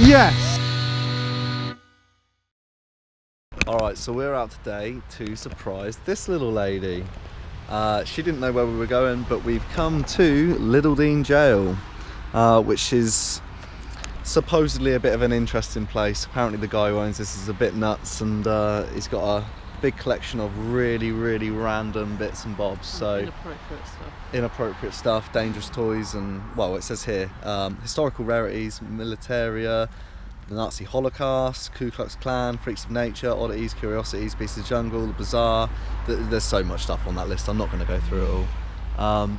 Yes! Alright, so we're out today to surprise this little lady. She didn't know where we were going, but we've come to Little Dean Jail, which is supposedly a bit of an interesting place. Apparently the guy who owns this is a bit nuts, and he's got a big collection of really random bits and bobs. So inappropriate stuff, dangerous toys, and, well, it says here, historical rarities, militaria, the Nazi Holocaust, Ku Klux Klan, freaks of nature, oddities, curiosities, beasts of the jungle, the bizarre. There's so much stuff on that list, I'm not going to go through it all.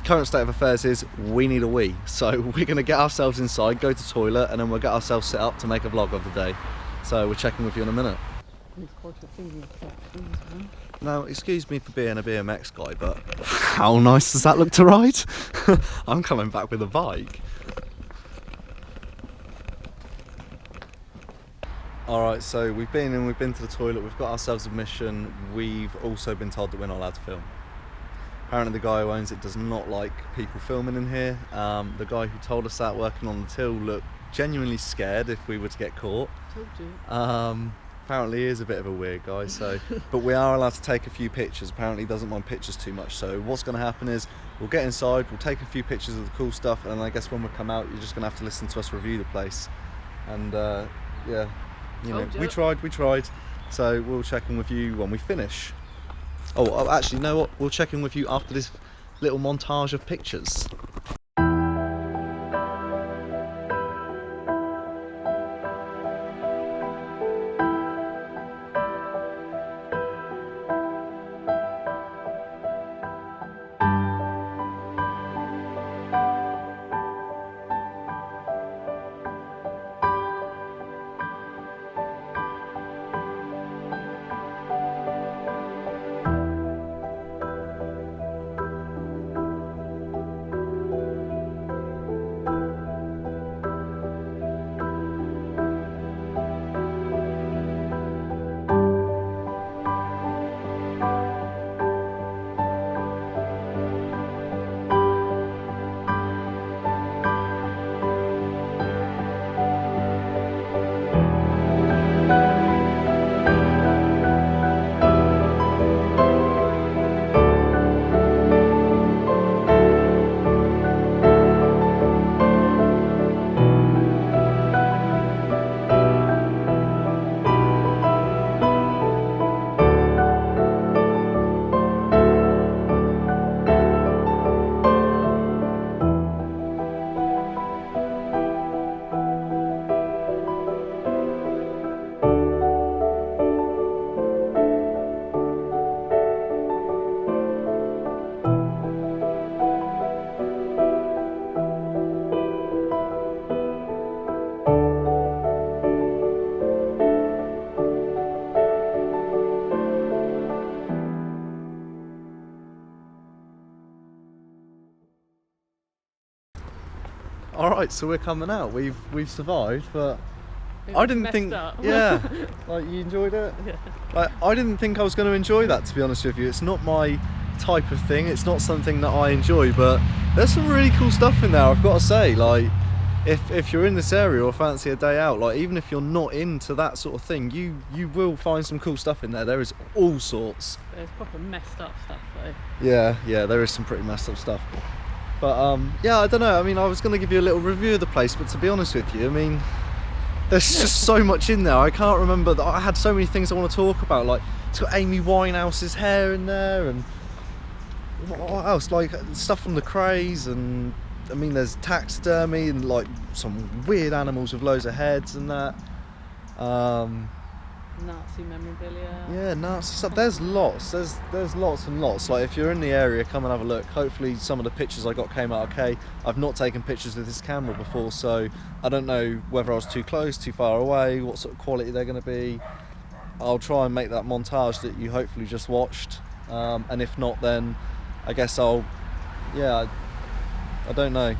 Current state of affairs is we need a wee, so we're going to get ourselves inside, go to toilet, and then we'll get ourselves set up to make a vlog of the day. So we're checking with you in a minute. Now, excuse me for being a BMX guy, but how nice does that look to ride? I'm coming back with a bike. Alright, so we've been to the toilet, we've got ourselves admission, we've also been told that we're not allowed to film. Apparently the guy who owns it does not like people filming in here. The guy who told us that working on the till looked genuinely scared if we were to get caught. Told you. Apparently he is a bit of a weird guy, so but we are allowed to take a few pictures. Apparently he doesn't mind pictures too much, so what's going to happen is we'll get inside, we'll take a few pictures of the cool stuff, and I guess when we come out you're just going to have to listen to us review the place. And yeah, you know, we tried, so we'll check in with you when we finish. Oh, actually, you know what, we'll check in with you after this little montage of pictures. Alright, so we're coming out. We've survived, but I didn't think yeah. Like, you enjoyed it? Yeah. Like, I didn't think I was going to enjoy that, to be honest with you. It's not my type of thing, it's not something that I enjoy, but there's some really cool stuff in there, I've got to say. Like, if you're in this area or fancy a day out, like, even if you're not into that sort of thing, you will find some cool stuff in there. There is all sorts. There's proper messed up stuff though. Yeah, there is some pretty messed up stuff. But yeah, I don't know, I mean, I was going to give you a little review of the place, but to be honest with you, I mean, there's just so much in there. I can't remember, that I had so many things I want to talk about. Like, it's got Amy Winehouse's hair in there, and what else, like stuff from the craze, and I mean, there's taxidermy and like some weird animals with loads of heads and that. Nazi memorabilia. Yeah, Nazi stuff. There's lots. There's lots and lots. Like, if you're in the area, come and have a look. Hopefully some of the pictures I got came out okay. I've not taken pictures with this camera before, so I don't know whether I was too close, too far away, what sort of quality they're going to be. I'll try and make that montage that you hopefully just watched, and if not, then I guess I don't know.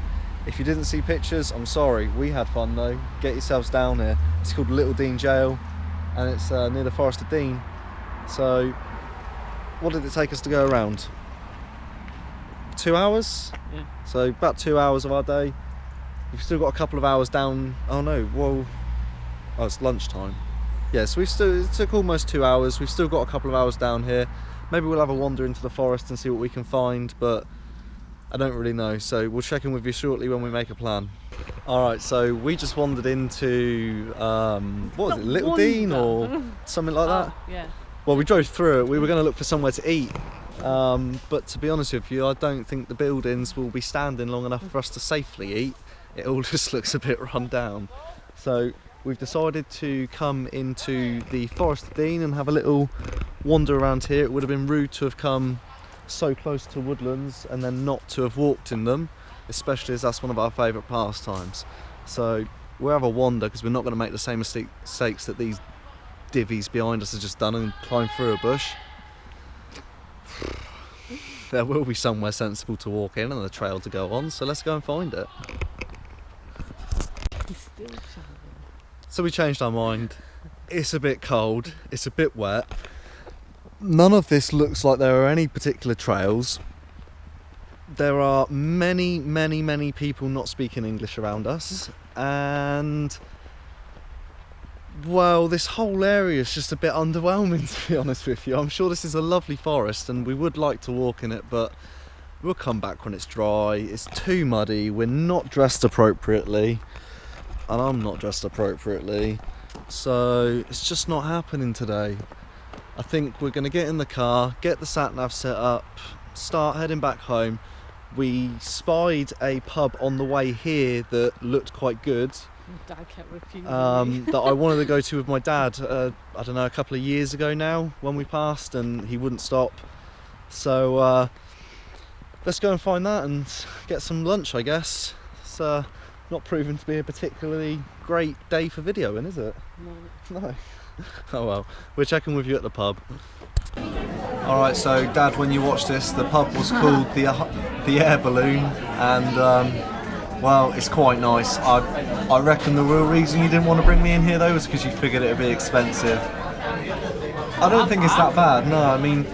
If you didn't see pictures, I'm sorry. We had fun though. Get yourselves down here. It's called Little Dean Jail, and it's near the Forest of Dean. So, what did it take us to go around? 2 hours? Yeah. So about 2 hours of our day. We've still got a couple of hours down. Oh no, well, oh, it's lunchtime. Yeah, so it took almost 2 hours. We've still got a couple of hours down here. Maybe we'll have a wander into the forest and see what we can find, but I don't really know. So we'll check in with you shortly when we make a plan. All right, so we just wandered into, what was it, Little Dean or something like that? Yeah. Well, we drove through it. We were going to look for somewhere to eat. But to be honest with you, I don't think the buildings will be standing long enough for us to safely eat. It all just looks a bit run down. So we've decided to come into the Forest of Dean and have a little wander around here. It would have been rude to have come so close to woodlands and then not to have walked in them, especially as that's one of our favourite pastimes. So we'll have a wander because we're not going to make the same mistakes that these divvies behind us have just done and climb through a bush. There will be somewhere sensible to walk in and a trail to go on, so let's go and find it. He's still shoveling. So we changed our mind. It's a bit cold, it's a bit wet. None of this looks like there are any particular trails. There are many people not speaking English around us, and well, this whole area is just a bit underwhelming, to be honest with you. I'm sure this is a lovely forest and we would like to walk in it, but we'll come back when it's dry. It's too muddy, we're not dressed appropriately, and I'm not dressed appropriately, so it's just not happening today. I think we're going to get in the car, get the sat-nav set up, start heading back home. We spied a pub on the way here that looked quite good. Dad kept refusing. That I wanted to go to with my dad, I don't know, a couple of years ago now when we passed, and he wouldn't stop. So let's go and find that and get some lunch, I guess. It's not proven to be a particularly great day for videoing, is it? No. Oh well, we're checking with you at the pub. Alright, so Dad, when you watch this, the pub was called the Air Balloon, and well, it's quite nice. I reckon the real reason you didn't want to bring me in here though was because you figured it would be expensive. I don't think it's that bad, no. I mean,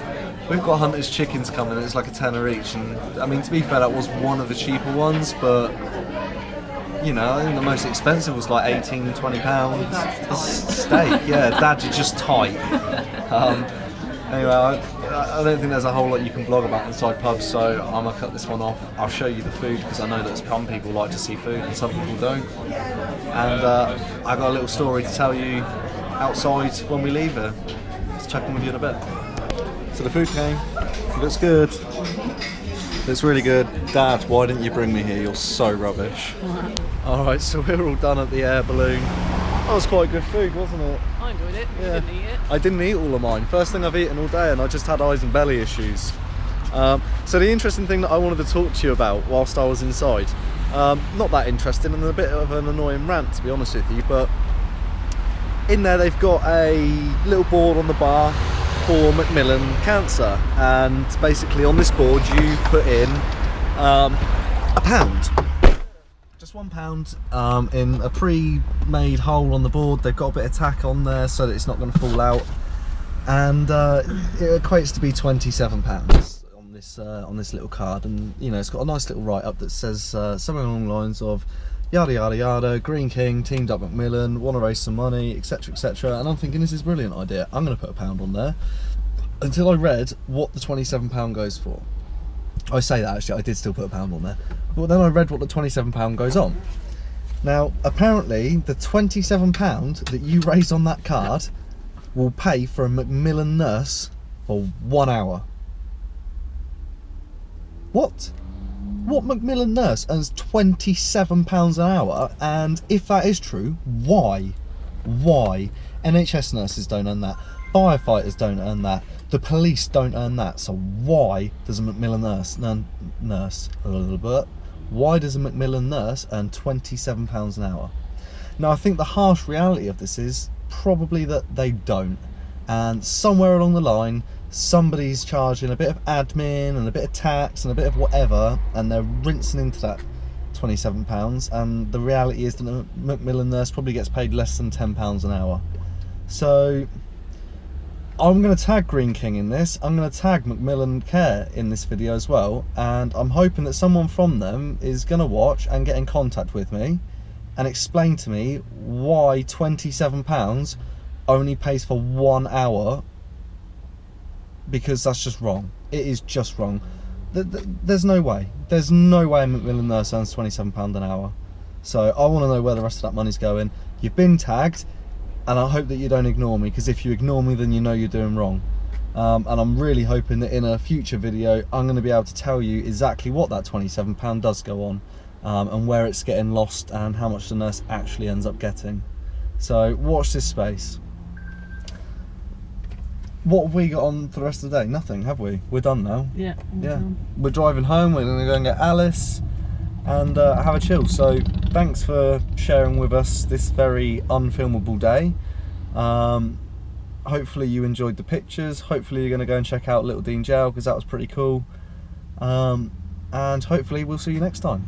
we've got Hunter's chickens coming, it's like a tenner each, and I mean, to be fair, that was one of the cheaper ones, but you know, I think the most expensive was like £18–20. The steak, yeah, Dad, you're just tight. Anyway, I don't think there's a whole lot you can blog about inside pubs, so I'm going to cut this one off. I'll show you the food because I know that some people like to see food and some people don't. And I got a little story to tell you outside when we leave here. Let's check in with you in a bit. So the food came. It looks good. It's really good. Dad, why didn't you bring me here? You're so rubbish. Alright, so we're all done at the Air Balloon. That was quite good food, wasn't it? I enjoyed it. Yeah. You didn't eat it. I didn't eat all of mine. First thing I've eaten all day, and I just had eyes and belly issues. So the interesting thing that I wanted to talk to you about whilst I was inside, not that interesting and a bit of an annoying rant, to be honest with you, but in there they've got a little board on the bar for Macmillan cancer, and basically on this board you put in £1. Just £1 in a pre-made hole on the board. They've got a bit of tack on there so that it's not going to fall out, and it equates to be £27 on this little card. And you know, it's got a nice little write-up that says something along the lines of yada yada yada, Green King teamed up Macmillan, want to raise some money, etc etc. And I'm thinking, this is a brilliant idea, I'm going to put £1 on there, until I read what the £27 goes for. I say that, actually I did still put £1 on there, but then I read what the £27 goes on. Now apparently the £27 that you raise on that card will pay for a Macmillan nurse for 1 hour. What Macmillan nurse earns £27 an hour? And if that is true, why? NHS nurses don't earn that, firefighters don't earn that, the police don't earn that, so why does a Macmillan why does a Macmillan nurse earn £27 an hour? Now I think the harsh reality of this is probably that they don't, and somewhere along the line somebody's charging a bit of admin and a bit of tax and a bit of whatever, and they're rinsing into that £27, and the reality is that a Macmillan nurse probably gets paid less than £10 an hour. So I'm going to tag Green King in this. I'm going to tag Macmillan Care in this video as well, and I'm hoping that someone from them is going to watch and get in contact with me and explain to me why £27 only pays for 1 hour, because that's just wrong. It is just wrong. There's no way. There's no way a Macmillan nurse earns £27 an hour. So I want to know where the rest of that money's going. You've been tagged, and I hope that you don't ignore me, because if you ignore me, then you know you're doing wrong. And I'm really hoping that in a future video, I'm going to be able to tell you exactly what that £27 does go on, and where it's getting lost, and how much the nurse actually ends up getting. So watch this space. What have we got on for the rest of the day? Nothing, have we? We're done now. Yeah. Yeah. We're driving home. We're going to go and get Alice and have a chill. So thanks for sharing with us this very unfilmable day. Hopefully you enjoyed the pictures. Hopefully you're going to go and check out Little Dean Jail, because that was pretty cool. And hopefully we'll see you next time.